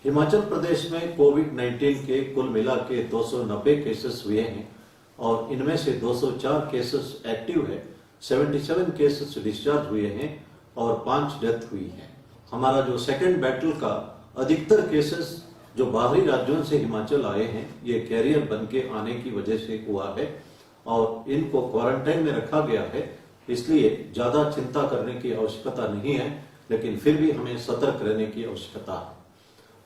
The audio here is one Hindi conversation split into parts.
हिमाचल प्रदेश में कोविड-19 के कुल मिला के 290 केसेस हुए हैं और इनमें से 204 केसेस एक्टिव है, 77 केसेस डिस्चार्ज हुए हैं और 5 डेथ हुई है। हमारा जो सेकेंड बैटल का अधिकतर केसेस जो बाहरी राज्यों से हिमाचल आए हैं, ये कैरियर बन के आने की वजह से हुआ है और इनको क्वारंटाइन में रखा गया है, इसलिए ज्यादा चिंता करने की आवश्यकता नहीं है, लेकिन फिर भी हमें सतर्क रहने की आवश्यकता है।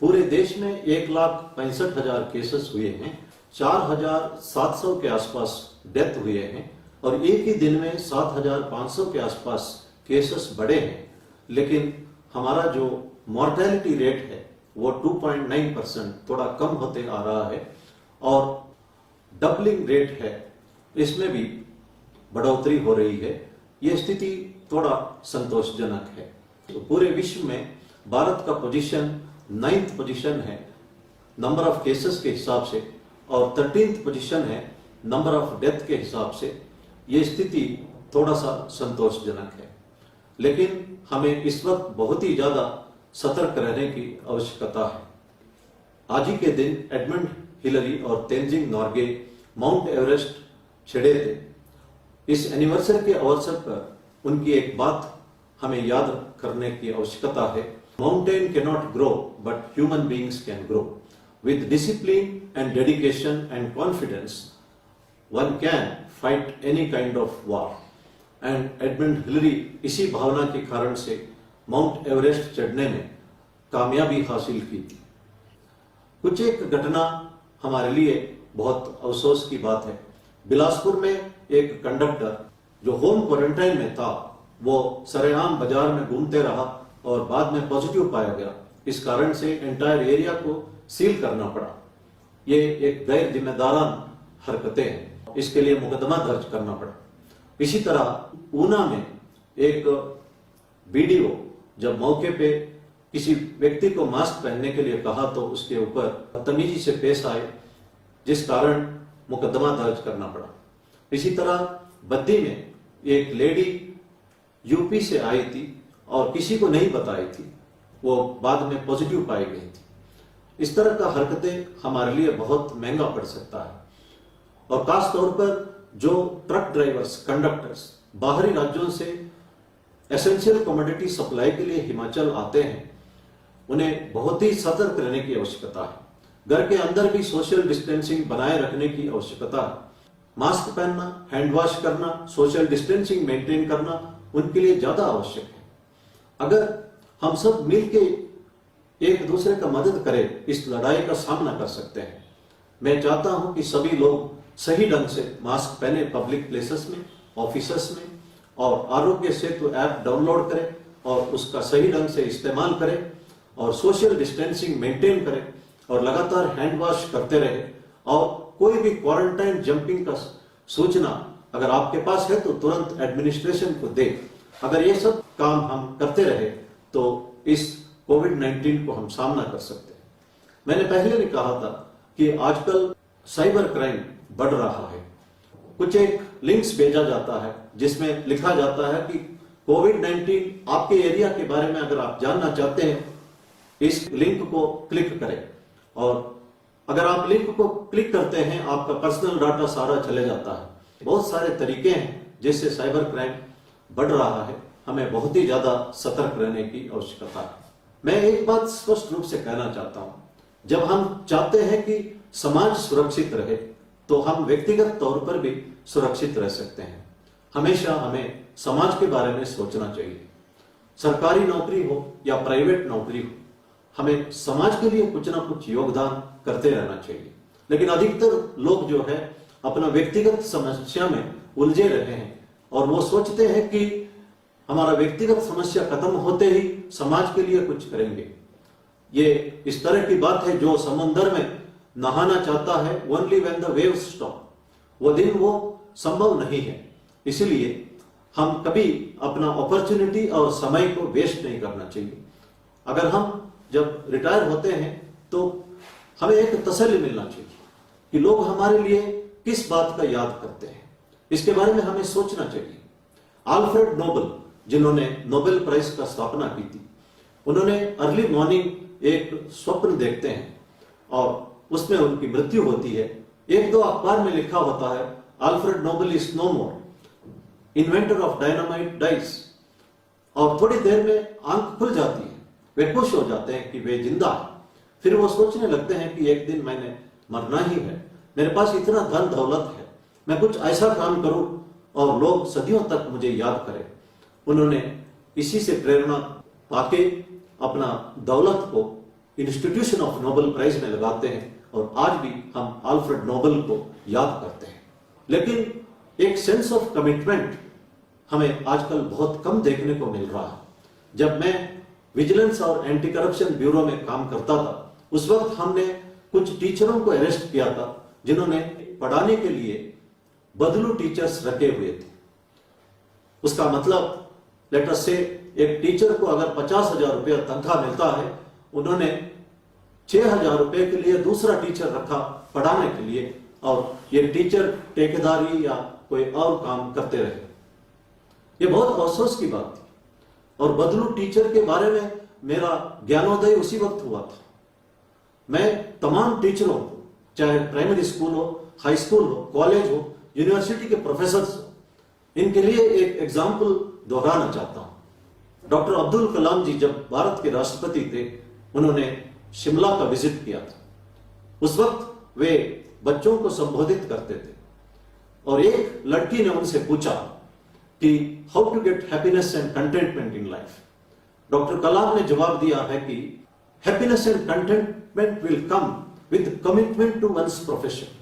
पूरे देश में 1,65,000 केसेस हुए हैं, 4,700 के आसपास डेथ हुए हैं और एक ही दिन में 7,500 के आसपास केसेस बढ़े हैं, लेकिन हमारा जो मॉर्टेलिटी रेट है वो 2.9% थोड़ा कम होते आ रहा है और डबलिंग रेट है, इसमें भी बढ़ोतरी हो रही है। ये स्थिति थोड़ा संतोषजनक है। तो पूरे विश्व में भारत का पोजीशन 9th पोजीशन है नंबर ऑफ केसेस के हिसाब से और 13th पोजीशन है नंबर ऑफ डेथ के हिसाब से। ये स्थिति थोड़ा सा संतोषजनक है, लेकिन हमें इस वक्त बहुत ही ज्यादा सतर्क रहने की आवश्यकता है। आज ही के दिन एडमंड हिलरी और तेंजिंग नॉर्गे माउंट एवरेस्ट चढ़े थे। इस एनिवर्सरी के अवसर पर उनकी एक बात हमें याद करने की आवश्यकता है। Mountain cannot grow but human beings can grow. With discipline and dedication and confidence one can fight any kind of war. And Edmund Hillary इसी भावना के कारण से माउंट एवरेस्ट चढ़ने में कामयाबी हासिल की थी। कुछ एक घटना हमारे लिए बहुत अफसोस की बात है। बिलासपुर में एक कंडक्टर जो होम क्वारंटाइन में था, वो सरेआम बाजार में घूमते रहा और बाद में पॉजिटिव पाया गया। इस कारण से एंटायर एरिया को सील करना पड़ा। ये एक गैर जिम्मेदारान हरकतें हैं, इसके लिए मुकदमा दर्ज करना पड़ा। इसी तरह ऊना में एक बीडीओ जब मौके पे किसी व्यक्ति को मास्क पहनने के लिए कहा तो उसके ऊपर बदतमीजी से पेश आए, जिस कारण मुकदमा दर्ज करना पड़ा। इसी तरह बद्दी में एक लेडी यूपी से आई थी और किसी को नहीं बताई थी, वो बाद में पॉजिटिव पाई गई थी। इस तरह का हरकतें हमारे लिए बहुत महंगा पड़ सकता है और खास तौर पर जो ट्रक ड्राइवर्स, कंडक्टर्स बाहरी राज्यों से एसेंशियल कमोडिटी सप्लाई के लिए हिमाचल आते हैं, उन्हें बहुत ही सतर्क रहने की आवश्यकता है। घर के अंदर भी सोशल डिस्टेंसिंग बनाए रखने की आवश्यकता है। मास्क पहनना, हैंड वॉश करना, सोशल डिस्टेंसिंग मेंटेन करना उनके लिए ज्यादा आवश्यक है। अगर हम सब मिलके एक दूसरे का मदद करें, इस लड़ाई का सामना कर सकते हैं। मैं चाहता हूं कि सभी लोग सही ढंग से मास्क पहने पब्लिक प्लेसेस में, ऑफिसेस में, और आरोग्य सेतु ऐप डाउनलोड करें और उसका सही ढंग से इस्तेमाल करें और सोशल डिस्टेंसिंग मेंटेन करें और लगातार हैंड वॉश करते रहे। और कोई भी क्वारंटाइन जंपिंग का सूचना अगर आपके पास है तो तुरंत एडमिनिस्ट्रेशन को दे। अगर ये सब काम हम करते रहे तो इस कोविड-19 को हम सामना कर सकते हैं। मैंने पहले भी कहा था कि आजकल साइबर क्राइम बढ़ रहा है। कुछ एक लिंक्स भेजा जाता है जिसमें लिखा जाता है कि कोविड-19 आपके एरिया के बारे में अगर आप जानना चाहते हैं, इस लिंक को क्लिक करें। और अगर आप लिंक को क्लिक करते हैं, आपका पर्सनल डाटा सारा चले जाता है। बहुत सारे तरीके हैं जिससे साइबर क्राइम बढ़ रहा है। हमें बहुत ही ज्यादा सतर्क रहने की आवश्यकता है। मैं एक बात स्पष्ट रूप से कहना चाहता हूं, जब हम चाहते हैं कि समाज सुरक्षित रहे तो हम व्यक्तिगत तौर पर भी सुरक्षित रह सकते हैं। हमेशा हमें समाज के बारे में सोचना चाहिए। सरकारी नौकरी हो या प्राइवेट नौकरी हो, हमें समाज के लिए कुछ ना कुछ योगदान करते रहना चाहिए। लेकिन अधिकतर लोग जो है अपना व्यक्तिगत समस्या में उलझे रहे हैं और वो सोचते हैं कि हमारा व्यक्तिगत समस्या खत्म होते ही समाज के लिए कुछ करेंगे। ये इस तरह की बात है जो समुद्र में नहाना चाहता है only when the waves stop, वो दिन वो संभव नहीं है। इसलिए हम कभी अपना अपॉर्चुनिटी और समय को वेस्ट नहीं करना चाहिए। अगर हम जब रिटायर होते हैं तो हमें एक तसल्ली मिलना चाहिए कि लोग हमारे लिए किस बात का याद करते हैं, इसके बारे में हमें सोचना चाहिए। अल्फ्रेड नोबेल, जिन्होंने नोबेल प्राइज का स्थापना की थी, उन्होंने अर्ली मॉर्निंग एक स्वप्न देखते हैं और उसमें उनकी मृत्यु होती है। एक दो अखबार में लिखा होता है Alfred Nobel is no more, inventor of dynamite dies, और थोड़ी देर में आंख खुल जाती है, वे खुश हो जाते हैं कि वे जिंदा है। फिर वो सोचने लगते हैं कि एक दिन मैंने मरना ही है, मेरे पास इतना धन दौलत है, मैं कुछ ऐसा काम करूं और लोग सदियों तक मुझे याद करें। उन्होंने इसी से प्रेरणा पाके अपना दौलत को इंस्टीट्यूशन ऑफ नोबेल प्राइज में लगाते हैं और आज भी हम अल्फ्रेड नोबेल को याद करते हैं। लेकिन एक सेंस ऑफ कमिटमेंट हमें आजकल बहुत कम देखने को मिल रहा है। जब मैं विजिलेंस और एंटी करप्शन ब्यूरो में काम करता था, उस वक्त हमने कुछ टीचरों को अरेस्ट किया था जिन्होंने पढ़ाने के लिए बदलू टीचर्स रखे हुए थे। उसका मतलब लेट अस से एक टीचर को अगर 50,000 रुपया तनख्वाह मिलता है, उन्होंने 6,000 रुपए के लिए दूसरा टीचर रखा पढ़ाने के लिए, और ये टीचर ठेकेदारी या कोई और काम करते रहे। ये बहुत अफसोस की बात थी। और बदलू टीचर के बारे में मेरा ज्ञानोदय उसी वक्त हुआ था। मैं तमाम टीचरों को, चाहे प्राइमरी स्कूल हो, हाई स्कूल हो, कॉलेज हो, यूनिवर्सिटी के प्रोफेसर्स हो, इनके लिए एक एग्जाम्पल दोहराना चाहता हूं। डॉक्टर अब्दुल कलाम जी जब भारत के राष्ट्रपति थे, उन्होंने शिमला का विजिट किया था। उस वक्त वे बच्चों को संबोधित करते थे और एक लड़की ने उनसे पूछा कि how to get happiness and contentment in life. Doctor Kalam ने जवाब दिया है कि happiness and contentment will come with commitment to one's profession.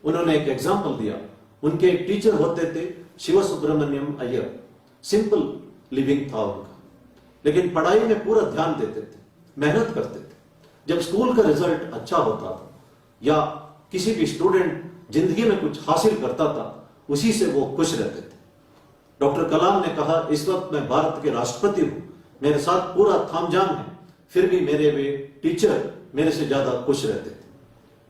उन्होंने एक एग्जाम्पल दिया। उनके एक टीचर होते थे शिव सुब्रमण्यम अय्यर, सिंपल लिविंग था उनका, लेकिन पढ़ाई में पूरा ध्यान देते थे, मेहनत करते थे। जब स्कूल का रिजल्ट अच्छा होता था या किसी भी स्टूडेंट जिंदगी में कुछ हासिल करता था, उसी से वो खुश रहते थे। डॉक्टर कलाम ने कहा, इस वक्त मैं भारत के राष्ट्रपति हूं, मेरे साथ पूरा थामझाम है, फिर भी मेरे वे टीचर मेरे से ज्यादा खुश रहते थे।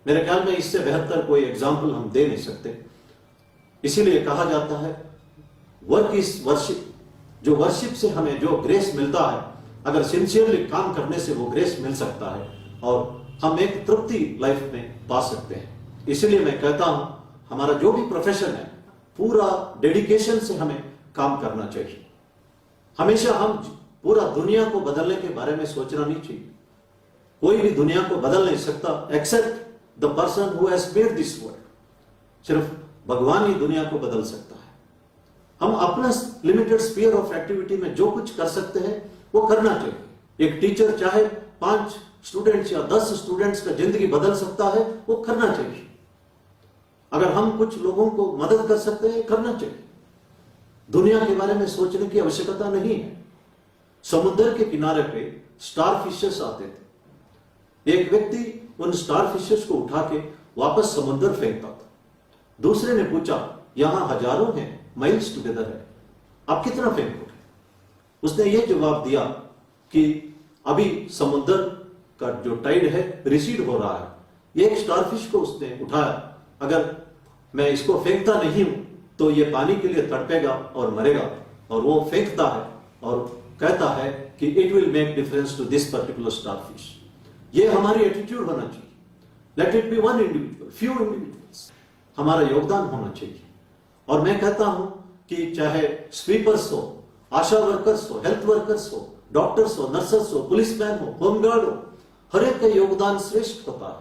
मेरे ख्याल में इससे बेहतर कोई एग्जाम्पल हम दे नहीं सकते। इसीलिए कहा जाता है वर्क इज वर्शिप। जो वर्शिप से हमें जो ग्रेस मिलता है, अगर सिंसियरली काम करने से वो ग्रेस मिल सकता है और हम एक तृप्ति लाइफ में पा सकते हैं। इसलिए मैं कहता हूं हमारा जो भी प्रोफेशन है, पूरा डेडिकेशन से हमें काम करना चाहिए। हमेशा हम पूरा दुनिया को बदलने के बारे में सोचना नहीं चाहिए। कोई भी दुनिया को बदल नहीं सकता except the person who has made this world. सिर्फ भगवान ही दुनिया को बदल सकता है। हम अपना लिमिटेड स्फीयर ऑफ एक्टिविटी में जो कुछ कर सकते हैं वो करना चाहिए। एक टीचर चाहे 5 स्टूडेंट्स या 10 स्टूडेंट्स का जिंदगी बदल सकता है, वो करना चाहिए। अगर हम कुछ लोगों को मदद कर सकते हैं, करना चाहिए। दुनिया के बारे में सोचने की आवश्यकता नहीं है। समुद्र के किनारे पे स्टार फिशेस आते थे। एक व्यक्ति उन स्टार फिशेस को उठा के वापस समुद्र फेंकता था। दूसरे ने पूछा, यहां हजारों हैं, माइल्स टुगेदर है, आप कितना फेंकोगे? उसने ये जवाब दिया कि अभी समुद्र का जो टाइड है रिसीड हो रहा है। एक स्टारफिश को उसने उठाया, अगर मैं इसको फेंकता नहीं हूं तो ये पानी के लिए तड़पेगा और मरेगा, और वो फेंकता है और कहता है कि it will make difference to this particular starfish. ये हमारी एटीट्यूड होना चाहिए। Let it be one individual, few individuals, हमारा योगदान होना चाहिए। और मैं कहता हूं कि चाहे स्वीपर्स हो, आशा वर्कर्स हो, हेल्थ वर्कर्स हो, डॉक्टर्स हो, नर्सेस हो, पुलिसमैन हो, होमगार्ड हो, हर एक का योगदान श्रेष्ठ होता है,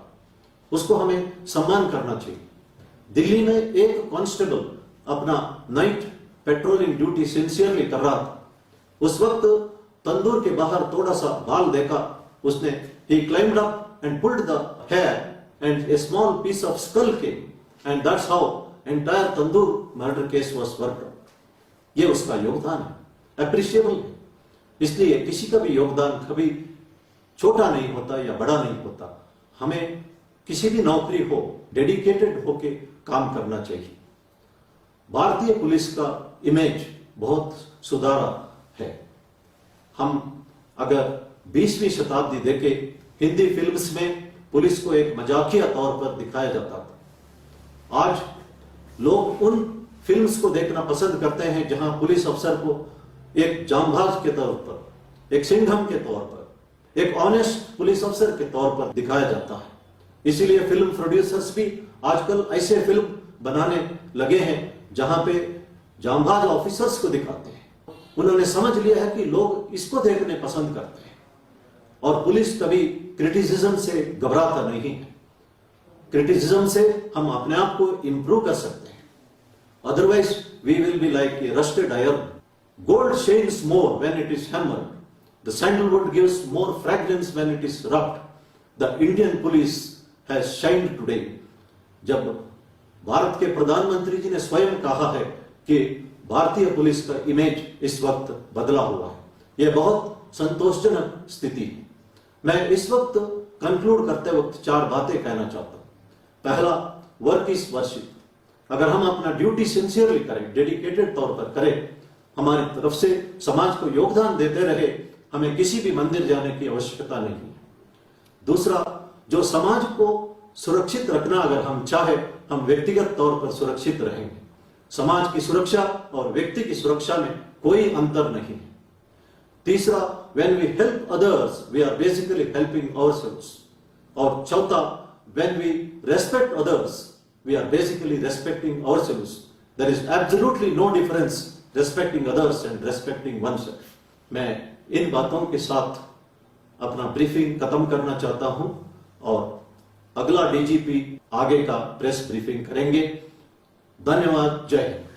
उसको हमें सम्मान करना चाहिए। दिल्ली में एक कांस्टेबल अपना नाइट पेट्रोलिंग ड्यूटी सिंसियरली कर रहा था। उस वक्त तंदूर के बाहर थोड़ा सा बाल देखा उसने। he climbed up and pulled the hair and a small piece of skull came, and that's how entire tandoor murder case was worked out. ये उसका योगदान है, अप्रिशिएबल है। इसलिए किसी का भी योगदान कभी छोटा नहीं होता या बड़ा नहीं होता। हमें किसी भी नौकरी हो, डेडिकेटेड होके काम करना चाहिए। भारतीय पुलिस का इमेज बहुत सुधारा है। हम अगर 20वीं शताब्दी देखे, हिंदी फिल्म्स में पुलिस को एक मजाकिया तौर पर दिखाया जाता था। आज लोग उन फिल्म्स को देखना पसंद करते हैं जहां पुलिस अफसर को एक जांबाज के तौर पर, एक सिंघम के तौर पर, एक ऑनेस्ट पुलिस अफसर के तौर पर दिखाया जाता है। इसीलिए फिल्म प्रोड्यूसर्स भी आजकल ऐसे फिल्म बनाने लगे हैं जहां पे जांबाज ऑफिसर्स को दिखाते हैं। उन्होंने समझ लिया है कि लोग इसको देखने पसंद करते हैं और पुलिस कभी क्रिटिसिज्म से घबराता नहीं है। क्रिटिसिज्म से हम अपने आप को इंप्रूव कर सकते हैं। Otherwise we will be like a rusted iron. Gold shines more when it is hammered, the sandalwood gives more fragrance when it is rubbed. The Indian police has shined today. जब भारत के प्रधानमंत्री जी ने स्वयं कहा है कि भारतीय पुलिस का इमेज इस वक्त बदला हुआ है, यह बहुत संतोषजनक स्थिति है। मैं इस वक्त कंक्लूड करते वक्त 4 बातें कहना चाहता हूं। पहला, वर्क इज वर्शिप। अगर हम अपना ड्यूटी सिंसियरली करें, डेडिकेटेड तौर पर करें, हमारी तरफ से समाज को योगदान देते रहे, हमें किसी भी मंदिर जाने की आवश्यकता नहीं है। दूसरा, जो समाज को सुरक्षित रखना अगर हम चाहे, हम व्यक्तिगत तौर पर सुरक्षित रहेंगे। समाज की सुरक्षा और व्यक्ति की सुरक्षा में कोई अंतर नहीं है। तीसरा, when we help others, we are basically helping ourselves. और चौथा, when we respect others, we are basically respecting ourselves. There is absolutely no difference respecting others and respecting oneself. मैं इन बातों के साथ अपना ब्रीफिंग खत्म करना चाहता हूं और अगला डीजीपी आगे का प्रेस ब्रीफिंग करेंगे। धन्यवाद। जय हिंद।